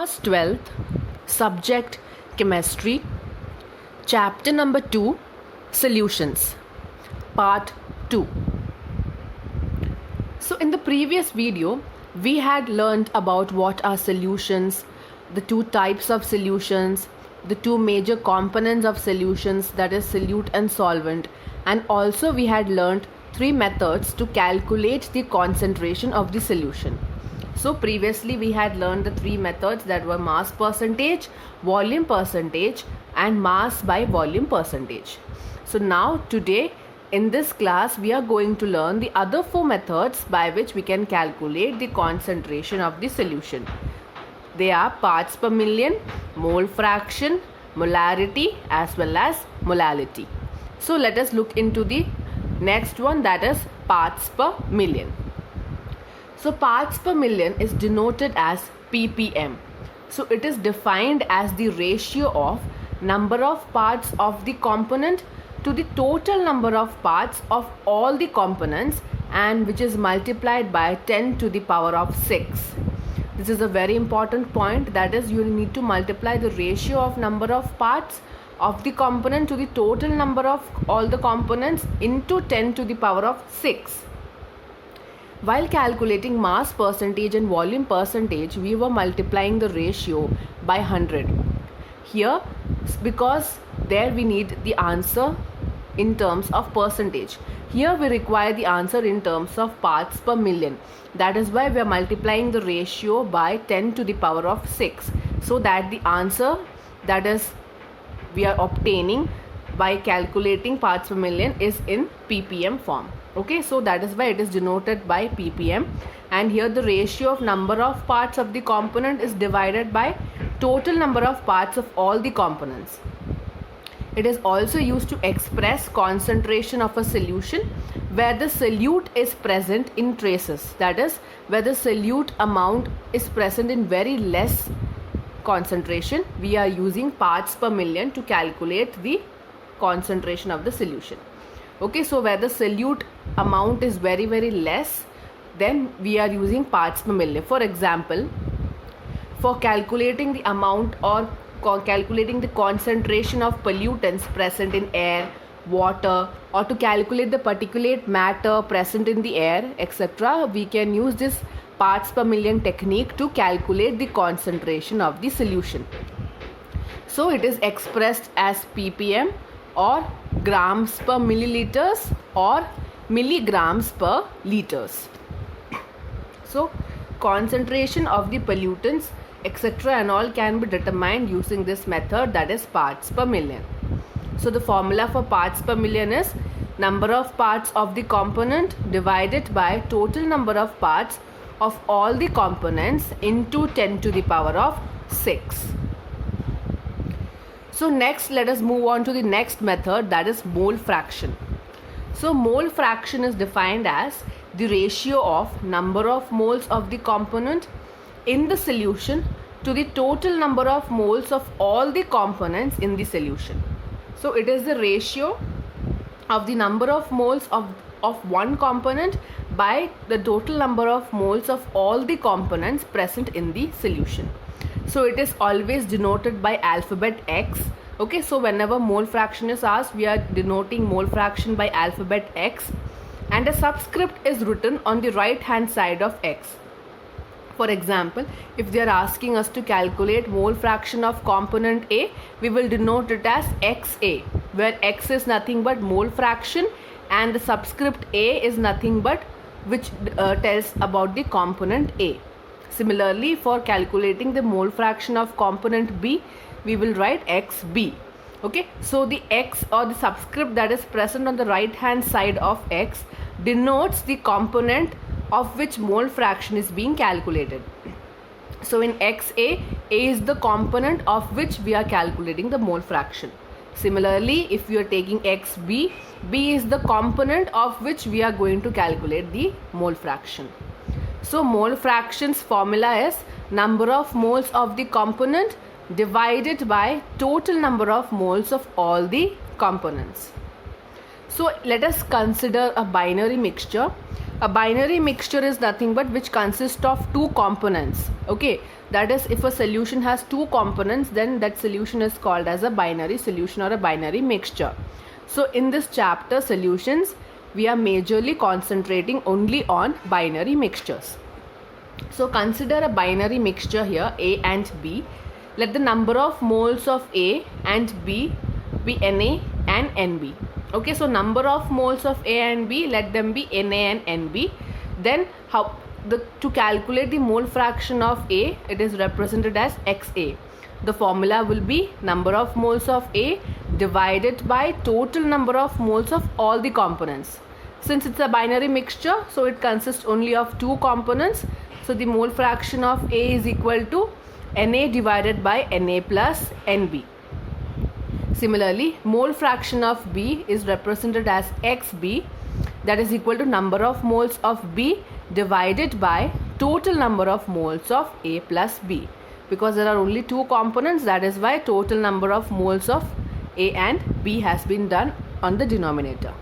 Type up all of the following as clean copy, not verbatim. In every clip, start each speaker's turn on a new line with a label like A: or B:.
A: Class 12th, Subject Chemistry, Chapter number 2, Solutions, Part 2. So in the previous video, we had learned about what are solutions, the two types of solutions, the two major components of solutions, that is solute and solvent, and also we had learned three methods to calculate the concentration of the solution. So previously we had learned the three methods that were mass percentage, volume percentage and mass by volume percentage. So now today in this class we are going to learn the other four methods by which we can calculate the concentration of the solution. They are parts per million, mole fraction, molarity as well as molality. So let us look into the next one, that is parts per million. So parts per million is denoted as ppm. So it is defined as the ratio of number of parts of the component to the total number of parts of all the components, and which is multiplied by 10 to the power of 6. This is a very important point, that is you need to multiply the ratio of number of parts of the component to the total number of all the components into 10 to the power of 6. While calculating mass percentage and volume percentage, we were multiplying the ratio by 100. Here, because there we need the answer in terms of percentage. Here we require the answer in terms of parts per million. That is why we are multiplying the ratio by 10 to the power of 6. So that the answer that is we are obtaining by calculating parts per million is in ppm form. Okay, so that is why it is denoted by ppm, and here the ratio of number of parts of the component is divided by total number of parts of all the components. It is also used to express concentration of a solution where the solute is present in traces, that is where the solute amount is present in very less concentration. We are using parts per million to calculate the concentration of the solution. Okay, so where the solute amount is very less, then we are using parts per million. For example, for calculating the amount or calculating the concentration of pollutants present in air, water, or to calculate the particulate matter present in the air, etc., we can use this parts per million technique to calculate the concentration of the solution. So it is expressed as ppm or grams per milliliters or milligrams per liters. So concentration of the pollutants, etc., and all can be determined using this method, that is parts per million. So the formula for parts per million is number of parts of the component divided by total number of parts of all the components into 10 to the power of 6. So next let us move on to the next method, that is mole fraction. So mole fraction is defined as the ratio of number of moles of the component in the solution to the total number of moles of all the components in the solution. So it is the ratio of the number of moles of one component by the total number of moles of all the components present in the solution. So it is always denoted by alphabet X. Okay, so whenever mole fraction is asked, we are denoting mole fraction by alphabet X, and a subscript is written on the right hand side of X. For example, if they are asking us to calculate mole fraction of component A, we will denote it as XA, where X is nothing but mole fraction and the subscript A is nothing but which tells about the component A. Similarly, for calculating the mole fraction of component B, we will write XB. Okay, so the X or the subscript that is present on the right hand side of X denotes the component of which mole fraction is being calculated. So in XA, A is the component of which we are calculating the mole fraction. Similarly, if we are taking XB, B is the component of which we are going to calculate the mole fraction. So mole fraction's formula is number of moles of the component divided by total number of moles of all the components. So let us consider a binary mixture A binary mixture is nothing but which consists of two components. Okay, that is, if a solution has two components, then that solution is called as a binary solution or a binary mixture. So in this chapter solutions, we are majorly concentrating only on binary mixtures. So consider a binary mixture here, A and B. Let the number of moles of A and B be Na and Nb. Okay, so number of moles of A and B, let them be Na and Nb. Then to calculate the mole fraction of A, it is represented as Xa. The formula will be number of moles of A divided by total number of moles of all the components. Since it's a binary mixture, so it consists only of two components. So the mole fraction of A is equal to Na divided by Na plus Nb. Similarly, mole fraction of B is represented as Xb, that is equal to number of moles of B divided by total number of moles of A plus B. Because there are only two components, that is why total number of moles of A and B has been done on the denominator.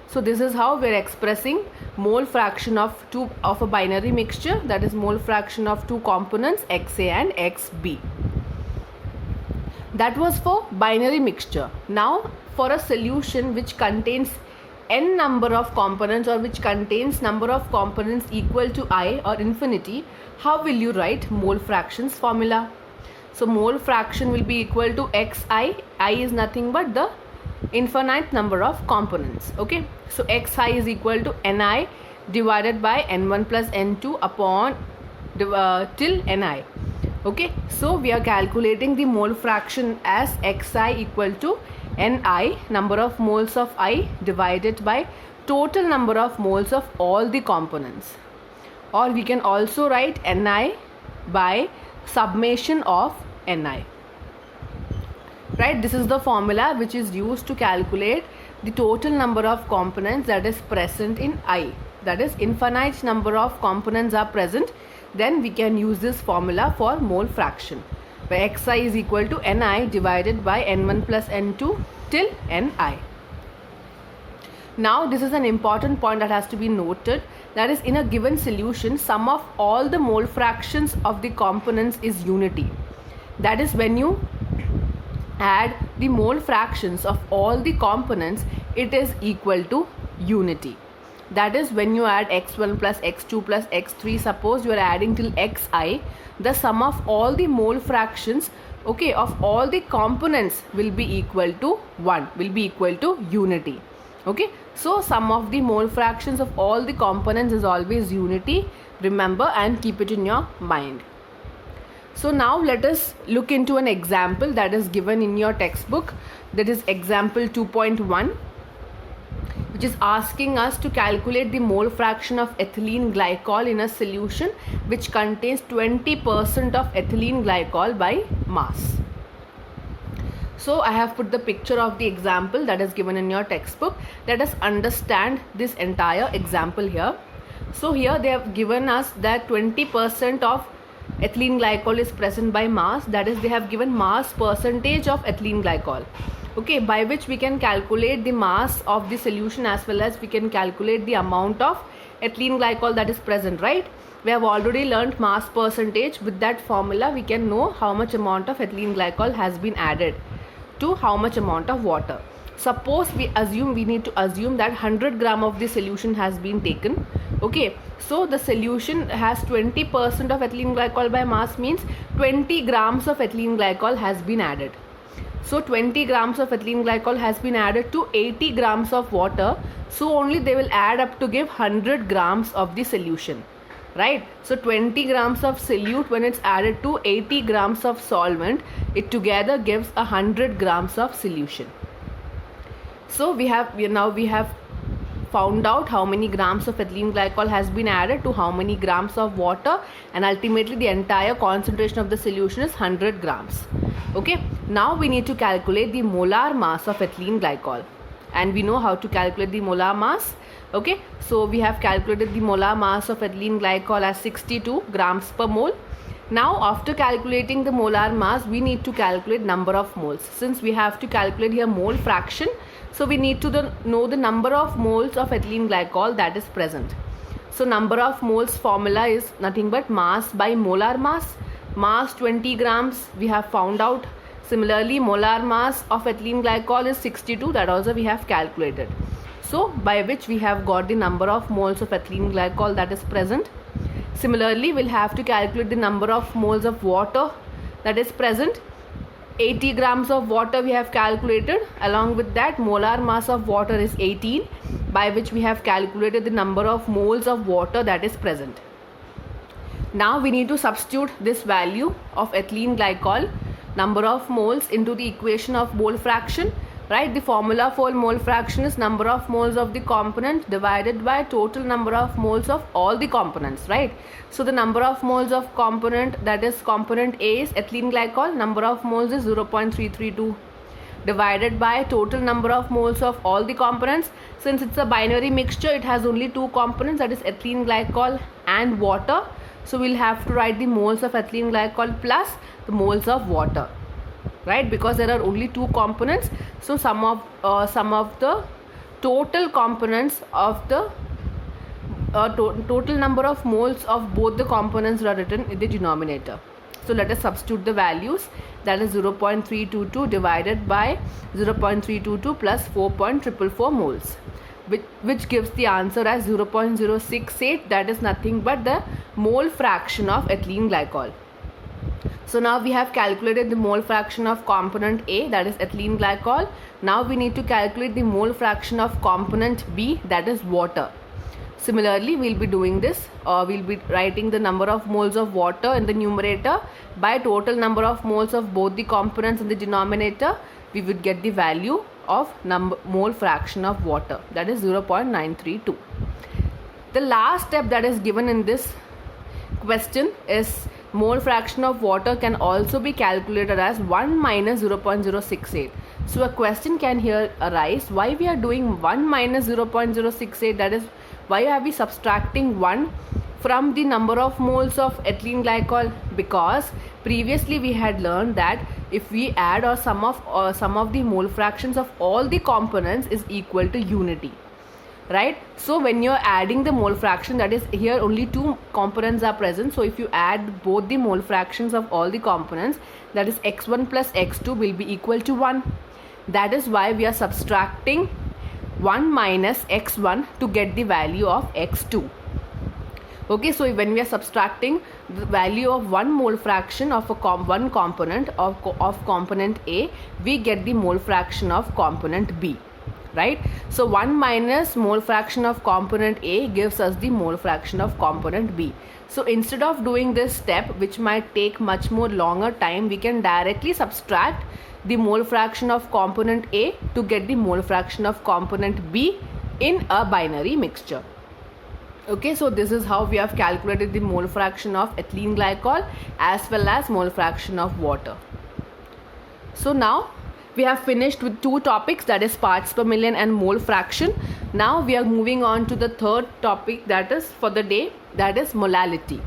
A: So this is how we are expressing mole fraction of a binary mixture, that is mole fraction of two components Xa and Xb. That was for binary mixture. Now for a solution which contains n number of components or which contains number of components equal to I or infinity, how will you write mole fractions formula? So mole fraction will be equal to Xi. I is nothing but the infinite number of components. Okay, so Xi is equal to Ni divided by N1 plus N2 upon till Ni. Okay, so we are calculating the mole fraction as Xi equal to Ni, number of moles of I divided by total number of moles of all the components. Or we can also write Ni by summation of Ni. Right, this is the formula which is used to calculate the total number of components that is present in I. That is, infinite number of components are present, then we can use this formula for mole fraction, where Xi is equal to Ni divided by N1 plus N2 till Ni. Now this is an important point that has to be noted, that is, in a given solution, sum of all the mole fractions of the components is unity. That is, when you add the mole fractions of all the components, it is equal to unity. That is, when you add x1 plus x2 plus x3, suppose you are adding till xi, the sum of all the mole fractions, okay, of all the components will be equal to 1, will be equal to unity. Okay, so sum of the mole fractions of all the components is always unity. Remember and keep it in your mind. So now let us look into an example that is given in your textbook, that is example 2.1, which is asking us to calculate the mole fraction of ethylene glycol in a solution which contains 20% of ethylene glycol by mass. So I have put the picture of the example that is given in your textbook. Let us understand this entire example here. So here they have given us that 20% of ethylene glycol is present by mass, that is, they have given mass percentage of ethylene glycol. Okay, by which we can calculate the mass of the solution as well as we can calculate the amount of ethylene glycol that is present, right? We have already learnt mass percentage. With that formula we can know how much amount of ethylene glycol has been added to how much amount of water. Suppose we need to assume that 100 gram of the solution has been taken. Okay, so the solution has 20% of ethylene glycol by mass, means 20 grams of ethylene glycol has been added. So 20 grams of ethylene glycol has been added to 80 grams of water. So only they will add up to give 100 grams of the solution, right? So 20 grams of solute, when it's added to 80 grams of solvent, it together gives 100 grams of solution. So we have found out how many grams of ethylene glycol has been added to how many grams of water, and ultimately the entire concentration of the solution is 100 grams. Okay, now we need to calculate the molar mass of ethylene glycol, and we know how to calculate the molar mass. Okay, so we have calculated the molar mass of ethylene glycol as 62 grams per mole. Now after calculating the molar mass, we need to calculate number of moles. Since we have to calculate here mole fraction, so we need to know the number of moles of ethylene glycol that is present. So number of moles formula is nothing but mass by molar mass. Mass 20 grams we have found out. Similarly, molar mass of ethylene glycol is 62, that also we have calculated. So by which we have got the number of moles of ethylene glycol that is present. Similarly, we'll have to calculate the number of moles of water that is present. 80 grams of water we have calculated. Along with that, molar mass of water is 18, by which we have calculated the number of moles of water that is present. Now we need to substitute this value of ethylene glycol, number of moles, into the equation of mole fraction. Right, the formula for mole fraction is number of moles of the component divided by total number of moles of all the components, right? So the number of moles of component, that is component A, is ethylene glycol, number of moles is 0.332, divided by total number of moles of all the components. Since it's a binary mixture, it has only two components, that is ethylene glycol and water. So we'll have to write the moles of ethylene glycol plus the moles of water, right? Because there are only two components, so sum of the total components of the total number of moles of both the components are written in the denominator. So let us substitute the values, that is 0.322 divided by 0.322 plus 4.444 moles, which gives the answer as 0.068, that is nothing but the mole fraction of ethylene glycol. So now we have calculated the mole fraction of component A, that is ethylene glycol. Now we need to calculate the mole fraction of component B, that is water. Similarly, we'll be doing this, we'll be writing the number of moles of water in the numerator by total number of moles of both the components in the denominator. We would get the value of mole fraction of water, that is 0.932. The last step that is given in this question is mole fraction of water can also be calculated as 1 minus 0.068. So a question can here arise, why we are doing 1 minus 0.068, that is why are we subtracting 1 from the number of moles of ethylene glycol? Because previously we had learned that if we add or sum of the mole fractions of all the components is equal to unity, right? So when you're adding the mole fraction, that is here only two components are present, so if you add both the mole fractions of all the components, that is x1 plus x2 will be equal to 1. That is why we are subtracting 1 minus x1 to get the value of x2. Okay, so when we are subtracting the value of one mole fraction of one component of component A, we get the mole fraction of component B, right? So 1 minus mole fraction of component A gives us the mole fraction of component B. So instead of doing this step, which might take much more longer time, we can directly subtract the mole fraction of component A to get the mole fraction of component B in a binary mixture. Okay, so this is how we have calculated the mole fraction of ethylene glycol as well as mole fraction of water. So now we have finished with two topics, that is parts per million and mole fraction. Now we are moving on to the third topic, that is for the day, that is molality.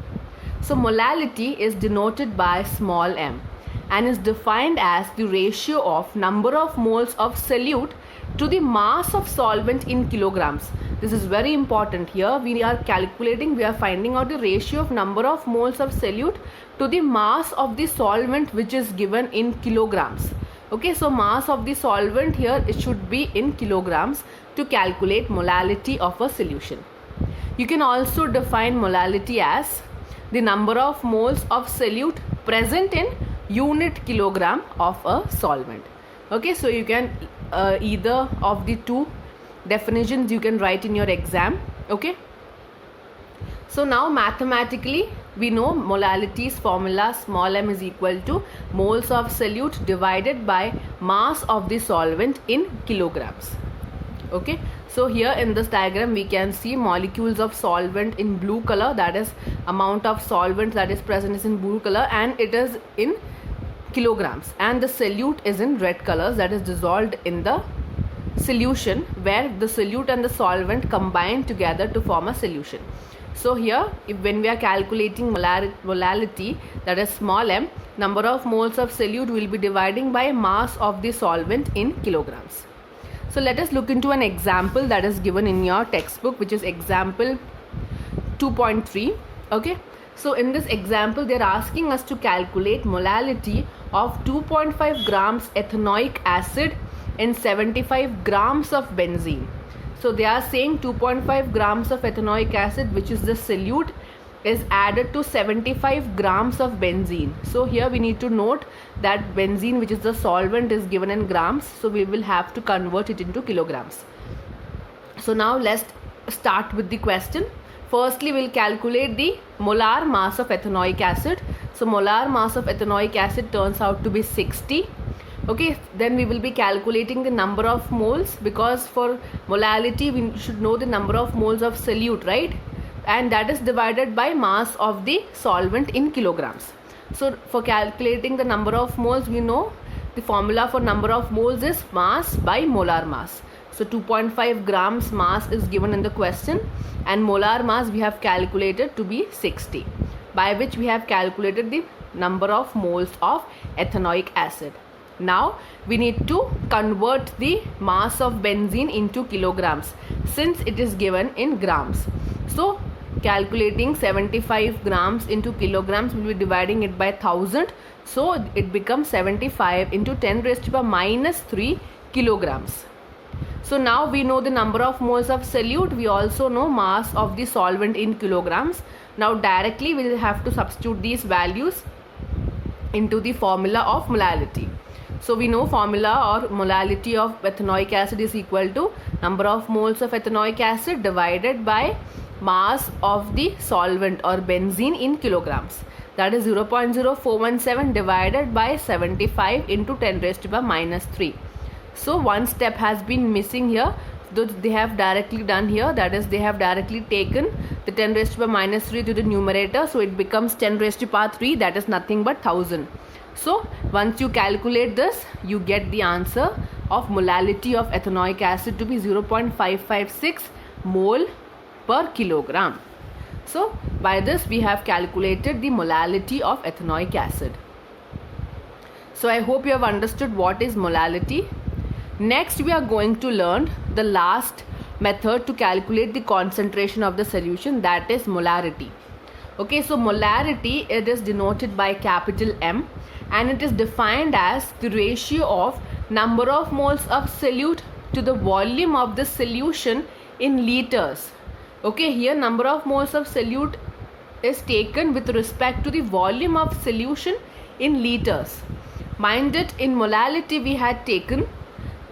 A: So molality is denoted by small m and is defined as the ratio of number of moles of solute to the mass of solvent in kilograms. This is very important. Here we are calculating, we are finding out the ratio of number of moles of solute to the mass of the solvent, which is given in kilograms. Okay, so mass of the solvent here, it should be in kilograms to calculate molality of a solution. You can also define molality as the number of moles of solute present in unit kilogram of a solvent. Okay, so you can either of the two definitions you can write in your exam. Okay, so now mathematically we know molality's formula, small m is equal to moles of solute divided by mass of the solvent in kilograms. Okay, so here in this diagram we can see molecules of solvent in blue color, that is amount of solvent that is present is in blue color and it is in kilograms, and the solute is in red colors, that is dissolved in the solution, where the solute and the solvent combine together to form a solution. So here when we are calculating molality, that is small m, number of moles of solute will be dividing by mass of the solvent in kilograms. So let us look into an example that is given in your textbook, which is example 2.3. Okay, so in this example they are asking us to calculate molality of 2.5 grams ethanoic acid in 75 grams of benzene. So they are saying 2.5 grams of ethanoic acid, which is the solute, is added to 75 grams of benzene. So here we need to note that benzene, which is the solvent, is given in grams, so we will have to convert it into kilograms. So now let's start with the question. Firstly, we'll calculate the molar mass of ethanoic acid. So molar mass of ethanoic acid turns out to be 60. Okay, then we will be calculating the number of moles, because for molality we should know the number of moles of solute, right? And that is divided by mass of the solvent in kilograms. So for calculating the number of moles, we know the formula for number of moles is mass by molar mass. So 2.5 grams mass is given in the question, and molar mass we have calculated to be 60, by which we have calculated the number of moles of ethanoic acid. Now we need to convert the mass of benzene into kilograms, since it is given in grams. So calculating 75 grams into kilograms, will be dividing it by 1000. So it becomes 75 into 10 raised to the minus 3 kilograms. So now we know the number of moles of solute. We also know mass of the solvent in kilograms. Now directly we will have to substitute these values into the formula of molality. So we know formula or molality of ethanoic acid is equal to number of moles of ethanoic acid divided by mass of the solvent or benzene in kilograms. That is 0.0417 divided by 75 into 10 raised to the minus 3. So one step has been missing here. They have directly done here, that is they have directly taken the 10 raised to the minus 3 to the numerator. So it becomes 10 raised to the power 3, that is nothing but 1000. So once you calculate this, you get the answer of molality of ethanoic acid to be 0.556 mole per kilogram. So by this we have calculated the molality of ethanoic acid. So I hope you have understood what is molality. Next we are going to learn the last method to calculate the concentration of the solution, that is molarity. Okay, so molarity, it is denoted by capital M, and it is defined as the ratio of number of moles of solute to the volume of the solution in liters. Okay, here number of moles of solute is taken with respect to the volume of solution in liters. Mind it, in molality we had taken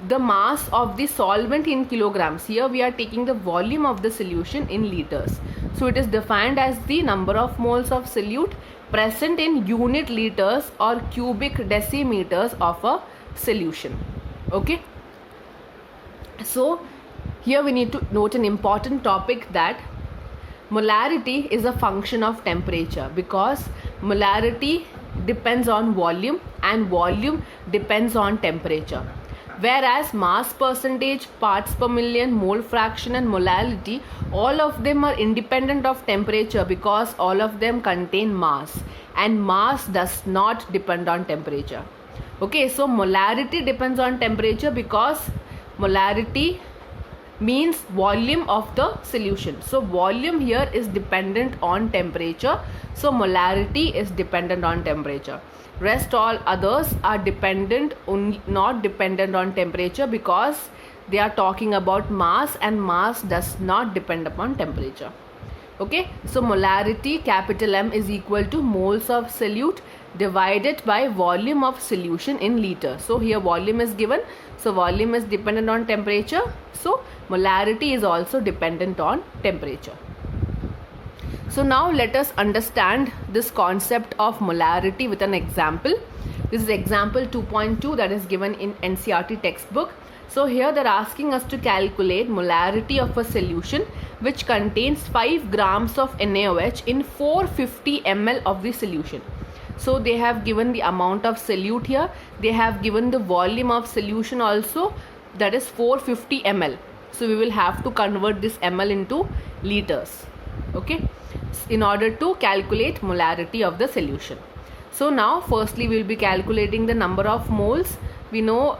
A: the mass of the solvent in kilograms. Here we are taking the volume of the solution in liters. So it is defined as the number of moles of solute present in unit liters or cubic decimeters of a solution. Okay, so here we need to note an important topic, that molarity is a function of temperature, because molarity depends on volume and volume depends on temperature. Whereas mass percentage, parts per million, mole fraction and molality, all of them are independent of temperature, because all of them contain mass, and mass does not depend on temperature. Okay, so molarity depends on temperature because molarity means volume of the solution. So volume here is dependent on temperature. So molarity is dependent on temperature. Rest all others are dependent, not dependent on temperature, because they are talking about mass, and mass does not depend upon temperature. Okay, so molarity capital M is equal to moles of solute divided by volume of solution in liter. So here volume is given, so volume is dependent on temperature, so molarity is also dependent on temperature. So now let us understand this concept of molarity with an example. This is example 2.2 that is given in NCERT textbook. So here they are asking us to calculate molarity of a solution which contains 5 grams of NaOH in 450 ml of the solution. So they have given the amount of solute here. They have given the volume of solution also, that is 450 ml. So we will have to convert this ml into liters. Okay, in order to calculate molarity of the solution. So now firstly we will be calculating the number of moles. We know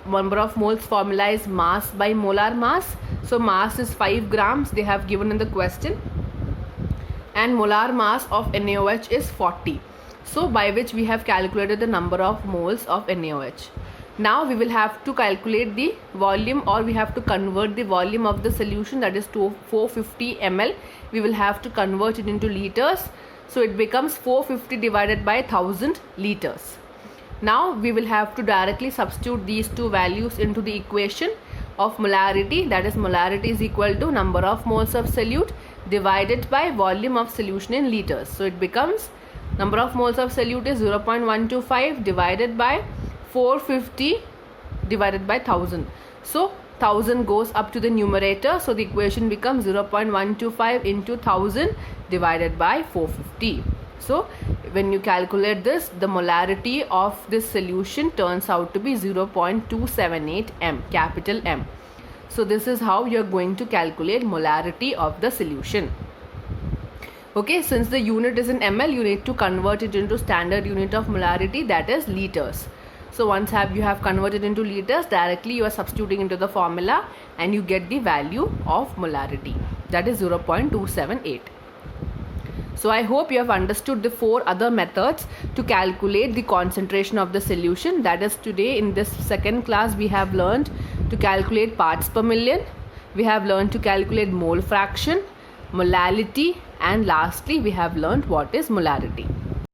A: number of moles formula is mass by molar mass. So mass is 5 grams, they have given in the question. and molar mass of NaOH is 40. So by which we have calculated the number of moles of NaOH. Now we will have to calculate the volume, or we have to convert the volume of the solution, that is to 450 ml. We will have to convert it into liters. So it becomes 450 divided by 1000 liters. Now we will have to directly substitute these two values into the equation of molarity, that is molarity is equal to number of moles of solute divided by volume of solution in liters. So it becomes number of moles of solute is 0.125 divided by 450 divided by 1000. So 1000 goes up to the numerator, so the equation becomes 0.125 into 1000 divided by 450. So when you calculate this, the molarity of this solution turns out to be 0.278 m, capital M. So this is how you are going to calculate molarity of the solution. Okay, since the unit is in ml, you need to convert it into standard unit of molarity, that is liters. So once you have converted into liters, directly you are substituting into the formula and you get the value of molarity, that is 0.278. So I hope you have understood the 4 other methods to calculate the concentration of the solution. That is, today in this second class we have learned to calculate parts per million, we have learned to calculate mole fraction, molality, and lastly we have learned what is molarity.